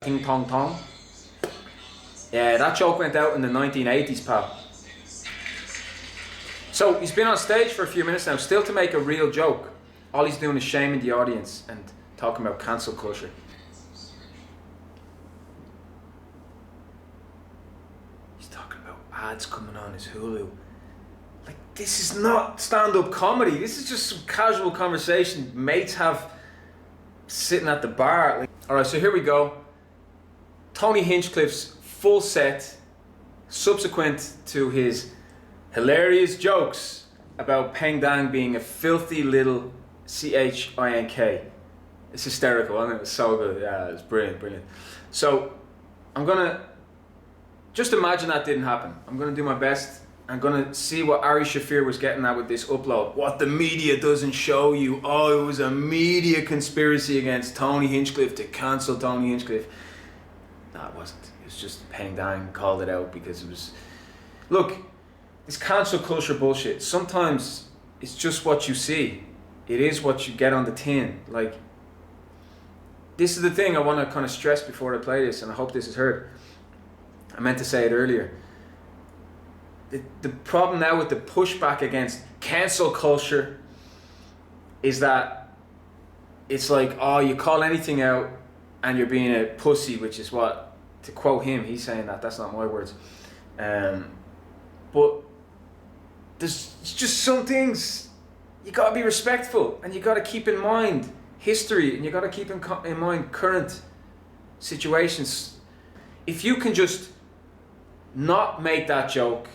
Ting Tong Tong. Yeah, that joke went out in the 1980s, pal. So he's been on stage for a few minutes now, still to make a real joke. All he's doing is shaming the audience and talking about cancel culture. He's talking about ads coming on his Hulu. Like, this is not stand-up comedy. This is just some casual conversation mates have sitting at the bar. Like, all right, so here we go. Tony Hinchcliffe's full set, subsequent to his hilarious jokes about Peng being a filthy little C-H-I-N-K. It's hysterical, isn't it? It's so good. Yeah, it's brilliant. So I'm gonna just imagine that didn't happen. I'm gonna do my best. I'm gonna see what Ari Shaffir was getting at with this upload. What the media doesn't show you. Oh, it was a media conspiracy against Tony Hinchcliffe to cancel Tony Hinchcliffe. No, it wasn't. It was just Peng called it out because it was... Look, this cancel culture bullshit, sometimes it's just what you see. It is what you get on the tin. Like, this is the thing I want to kind of stress before I play this, and I hope this is heard. I meant to say it earlier. The problem now with the pushback against cancel culture is that it's like, oh, you call anything out and you're being a pussy, which is what, to quote him, he's saying that, that's not my words. But there's just some things you gotta be respectful, and you gotta keep in mind history, and you gotta keep in mind current situations. If you can just not make that joke,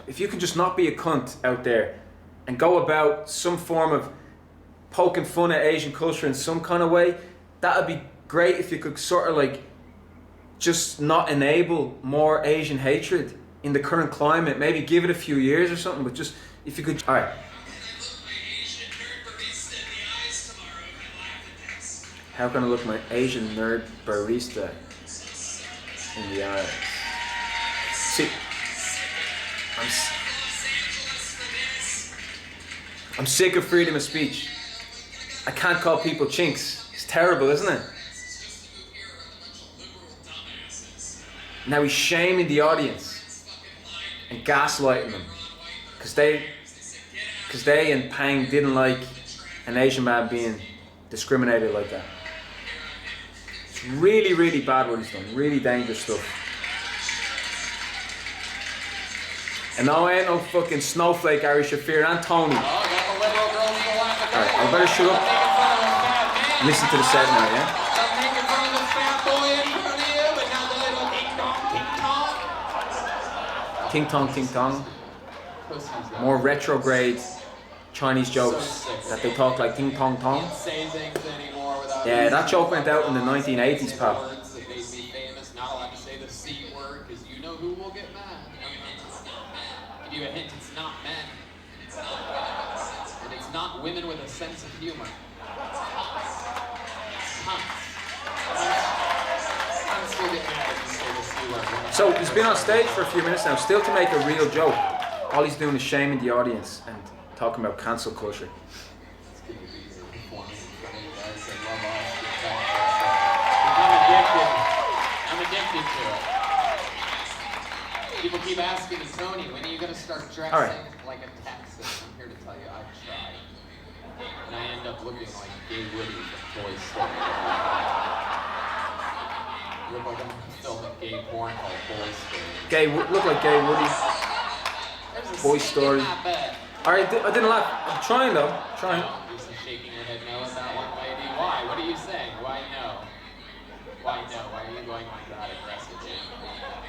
if you can just not be a cunt out there and go about some form of poking fun at Asian culture in some kind of way, that would be great if you could sort of like just not enable more Asian hatred in the current climate. Maybe give it a few years or something, but just if you could. All right. How can I look my Asian nerd barista in the eyes? See, I'm sick of freedom of speech. I can't call people chinks. It's terrible, isn't it? Now he's shaming the audience and gaslighting them because they and Peng didn't like an Asian man being discriminated like that. It's really, really bad what he's done. Really dangerous stuff. And now I ain't no fucking snowflake, Ari Shaffir and Tony. Alright, I better shut up. Listen to the set now, yeah? Ting Tong. More retrograde Chinese jokes that they talk like Ting Tong Tong. Yeah, that joke went out in the 1980s, pal. Give you a hint, it's not men. And it's not women with a sense of humor. So he's been on stage for a few minutes now, still to make a real joke. All he's doing is shaming the audience and talking about cancel culture. I'm addicted to it. People keep asking me, Tony, when are you going to start dressing like a Texan? I'm here to tell you, I've tried. And I end up looking like Gay Woody from Toy Story. I look like I'm filming gay porn called Boy Story. Look like Gay Woody. Boy Story. Alright, I didn't laugh. I'm trying though. Trying. You're just shaking your head no at that one lady. Why? What are you saying? Why no? Why no? Why are you going like that aggressively?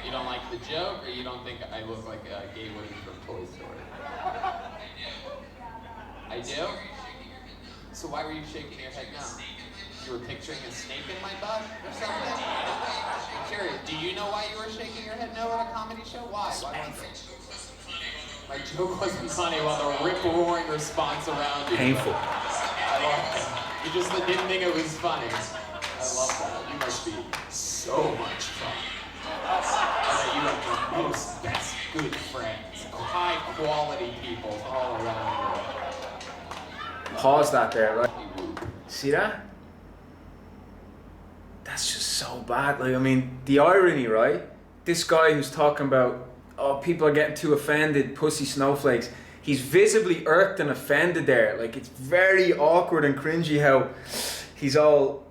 You don't like the joke, or you don't think I look like a Gay Woody from Toy Story? I do? So why were you shaking your head no? You were picturing a snake in my butt or something? I'm curious. Do you know why you were shaking your head no at a comedy show? Why? Why was it? My joke wasn't funny while the rip-roaring response around you. Painful. I love it. You just didn't think it was funny. I love that. You must be so much fun. You have the most best good friends, high quality people all around you. Pause that there, right? See that? that's just so bad. Like, I mean, the irony, right? This guy who's talking about, oh, people are getting too offended, pussy snowflakes. He's visibly irked and offended there. Like, it's very awkward and cringy how he's all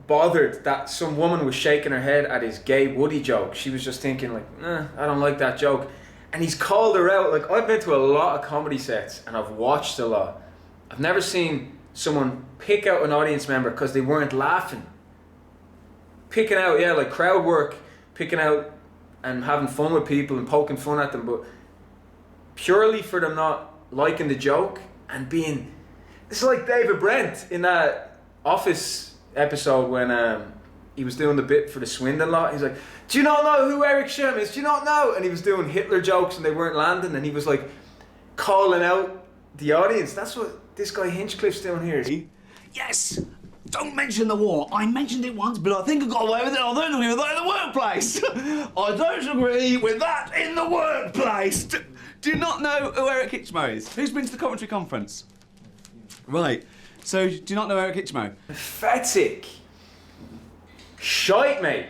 bothered that some woman was shaking her head at his gay Woody joke. She was just thinking like, I don't like that joke. And he's called her out. Like, I've been to a lot of comedy sets and I've watched a lot. I've never seen someone pick out an audience member because they weren't laughing. Picking out, yeah, like crowd work, picking out and having fun with people and poking fun at them, but purely for them not liking the joke and being... It's like David Brent in that Office episode when he was doing the bit for the Swindon lot. He's like, do you not know who Eric Shem is? Do you not know? And he was doing Hitler jokes and they weren't landing, and he was like calling out the audience. That's what this guy Hinchcliffe's doing here. Yes! Don't mention the war. I mentioned it once, but I think I got away with it. I don't agree with that in the workplace. I don't agree with that in the workplace. Do you not know who Eric Hitchmo is? Who's been to the Coventry Conference? Right. So, do you not know Eric Hitchmo? Pathetic. Shite, mate.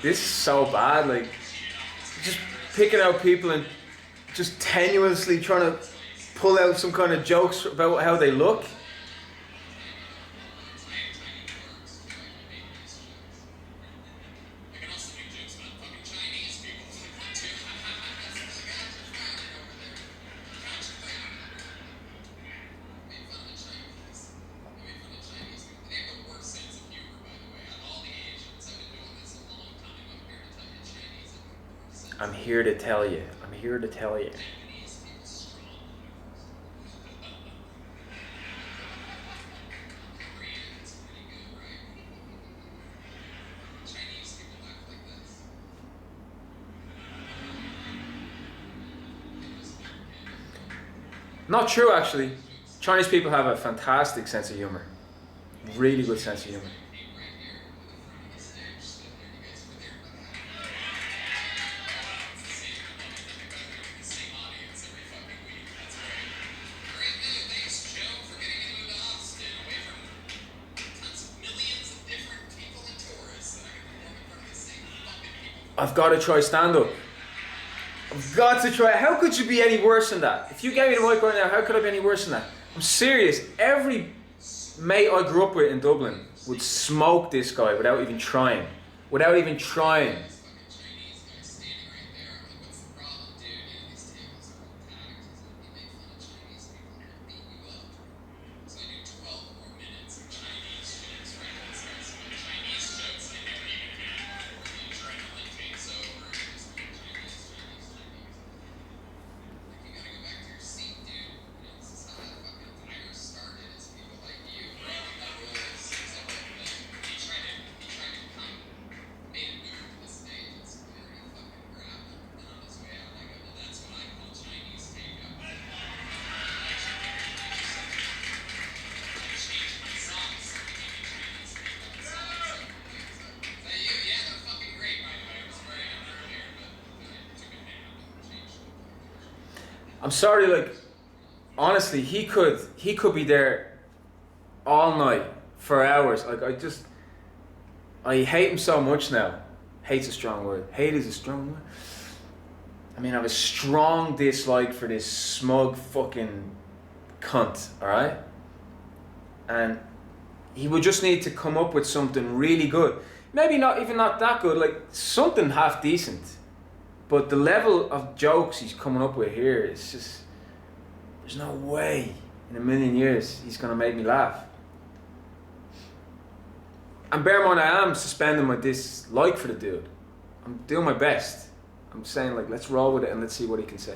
This is so bad, like, just picking out people and just tenuously trying to pull out some kind of jokes about how they look. I'm here to tell you. I'm here to tell you. Not true, actually. Chinese people have a fantastic sense of humor. Really good sense of humor. I've got to try stand-up. I've got to try it. How could you be any worse than that? If you gave me the mic right now, how could I be any worse than that? I'm serious. Every mate I grew up with in Dublin would smoke this guy without even trying. Without even trying. I'm sorry, like, honestly, he could be there all night for hours. Like, I hate him so much now. Hate's a strong word. Hate is a strong word. I mean, I have a strong dislike for this smug fucking cunt, alright? And he would just need to come up with something really good. Maybe not that good, like something half decent. But the level of jokes he's coming up with here is just, there's no way in a million years he's gonna make me laugh. And bear in mind, I am suspending my dislike for the dude. I'm doing my best. I'm saying, like, let's roll with it and let's see what he can say.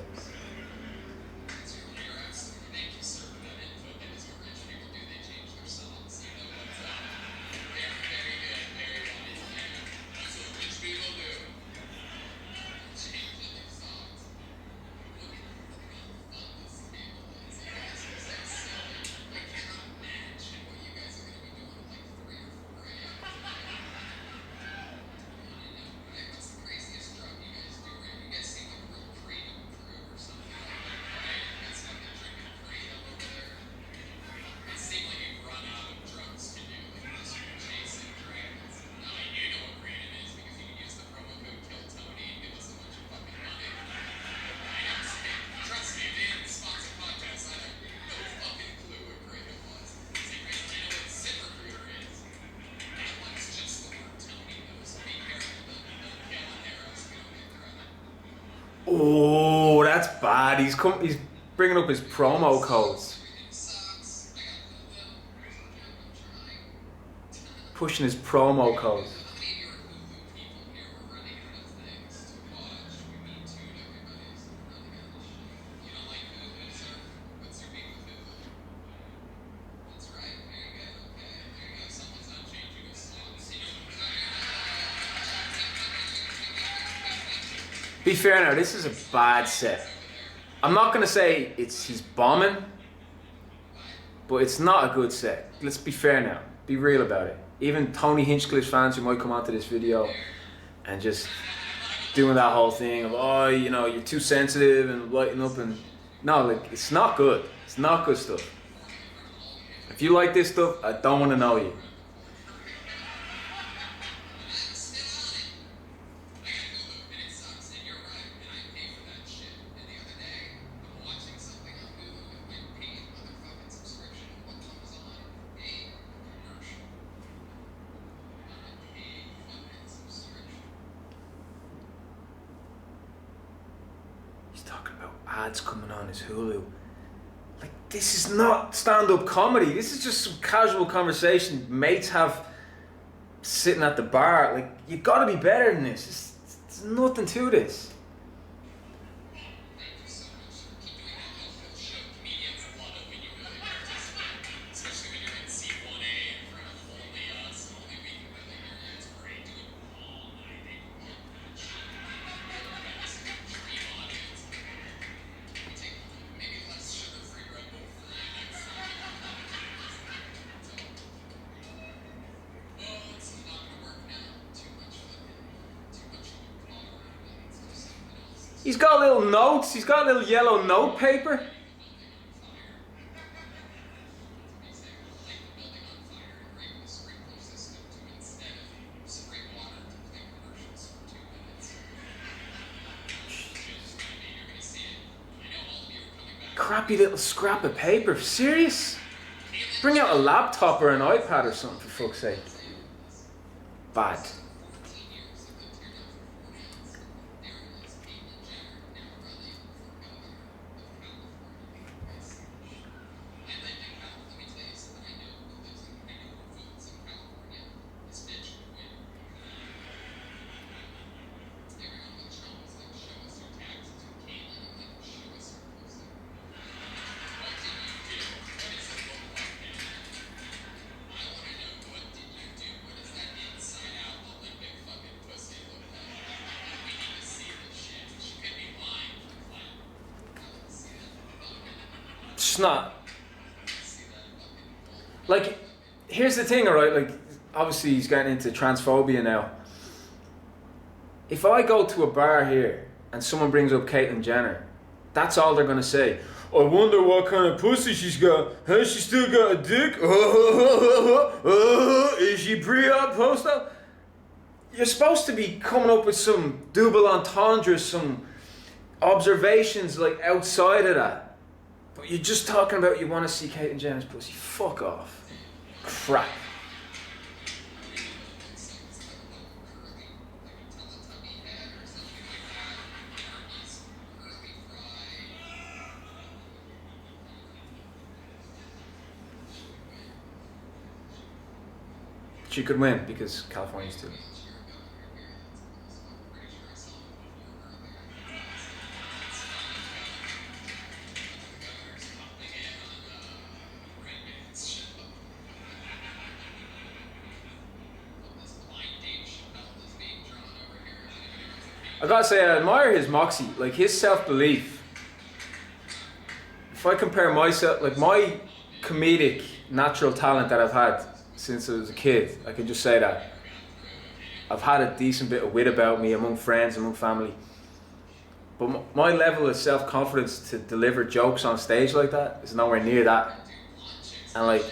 Oh, that's bad. He's bringing up his promo codes. Pushing his promo codes. Be fair now, this is a bad set. I'm not gonna say he's bombing, but it's not a good set. Let's be fair now. Be real about it. Even Tony Hinchcliffe fans who might come onto this video and just doing that whole thing of, oh, you know, you're too sensitive and lighten up, and no, like, it's not good. It's not good stuff. If you like this stuff, I don't want to know you. Talking about ads coming on his Hulu. Like, this is not stand-up comedy. This is just some casual conversation mates have sitting at the bar. Like, you gotta be better than this. There's nothing to this. He's got little notes, he's got little yellow note paper. Crappy little scrap of paper, serious? Bring out a laptop or an iPad or something, for fuck's sake. Bad. It's not. Like, here's the thing, alright? Like, obviously he's getting into transphobia now. If I go to a bar here and someone brings up Caitlyn Jenner, that's all they're gonna say. I wonder what kind of pussy she's got. Has she still got a dick? Is she pre-op, post-op? You're supposed to be coming up with some double entendres, some observations like outside of that. But you're just talking about you want to see Caitlyn Jenner's pussy. Fuck off. Crap. she could win because California's too. I gotta say, I admire his moxie, like his self-belief. If I compare myself, like my comedic natural talent that I've had since I was a kid, I can just say that. I've had a decent bit of wit about me among friends, among family. But my level of self-confidence to deliver jokes on stage like that is nowhere near that. And like,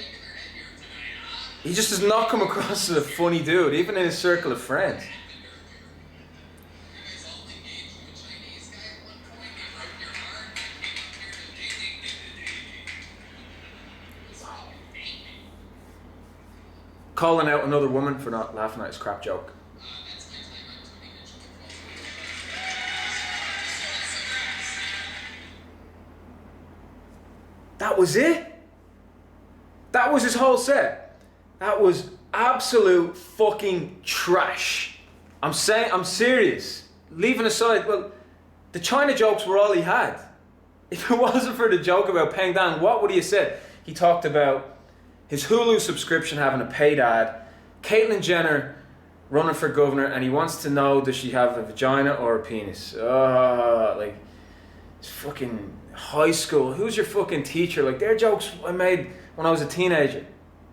he just does not come across as a funny dude, even in his circle of friends. Calling out another woman for not laughing at his crap joke. That was it? That was his whole set? That was absolute fucking trash. I'm serious. Leaving aside, well, the China jokes were all he had. If it wasn't for the joke about Peng, what would he have said? He talked about his Hulu subscription having a paid ad, Caitlyn Jenner running for governor, and he wants to know, does she have a vagina or a penis? Like, it's fucking high school. Who's your fucking teacher? Like, they're jokes I made when I was a teenager.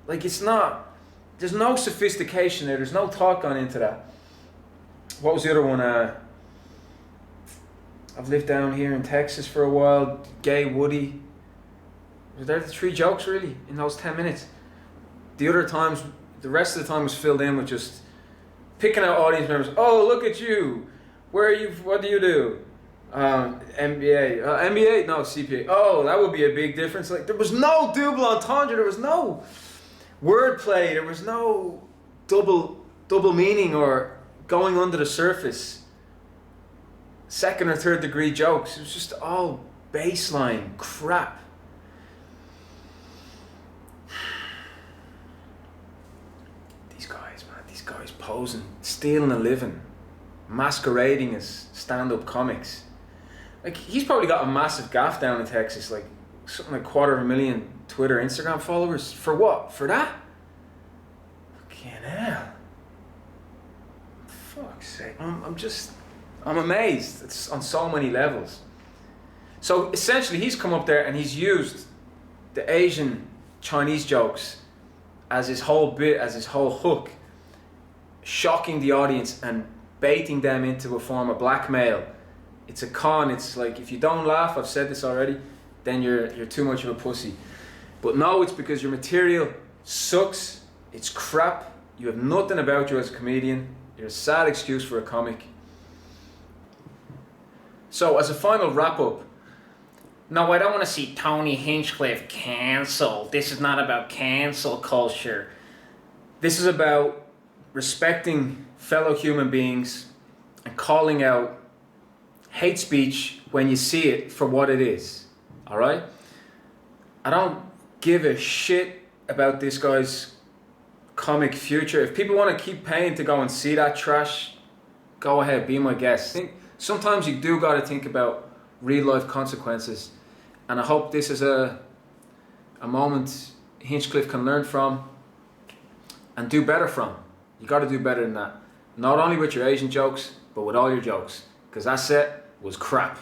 Like, it's not, there's no sophistication there. There's no thought gone into that. What was the other one? I've lived down here in Texas for a while. Gay Woody. Was there 3 jokes really in those 10 minutes? The other times, the rest of the time was filled in with just picking out audience members. Oh, look at you. Where are you? What do you do? MBA. MBA? No, CPA. Oh, that would be a big difference. Like, there was no double entendre. There was no wordplay. There was no double meaning or going under the surface. Second or third degree jokes. It was just all baseline crap. These guys posing, stealing a living, masquerading as stand-up comics. Like, he's probably got a massive gaff down in Texas, like something like 250,000 Twitter, Instagram followers. For what? For that? Fucking hell. Fuck's sake. I'm amazed. It's on so many levels. So essentially he's come up there and he's used the Asian Chinese jokes as his whole bit, as his whole hook, shocking the audience and baiting them into a form of blackmail. It's a con. It's like, if you don't laugh, I've said this already, then you're too much of a pussy. But no, it's because your material sucks, it's crap, you have nothing about you as a comedian, you're a sad excuse for a comic. So as a final wrap up, no, I don't want to see Tony Hinchcliffe cancelled. This is not about cancel culture. This is about respecting fellow human beings and calling out hate speech when you see it for what it is. Alright? I don't give a shit about this guy's comic future. If people want to keep paying to go and see that trash, go ahead, be my guest. I think sometimes you do got to think about real life consequences, and I hope this is a moment Hinchcliffe can learn from and do better from. You got to do better than that. Not only with your Asian jokes, but with all your jokes, because that set was crap.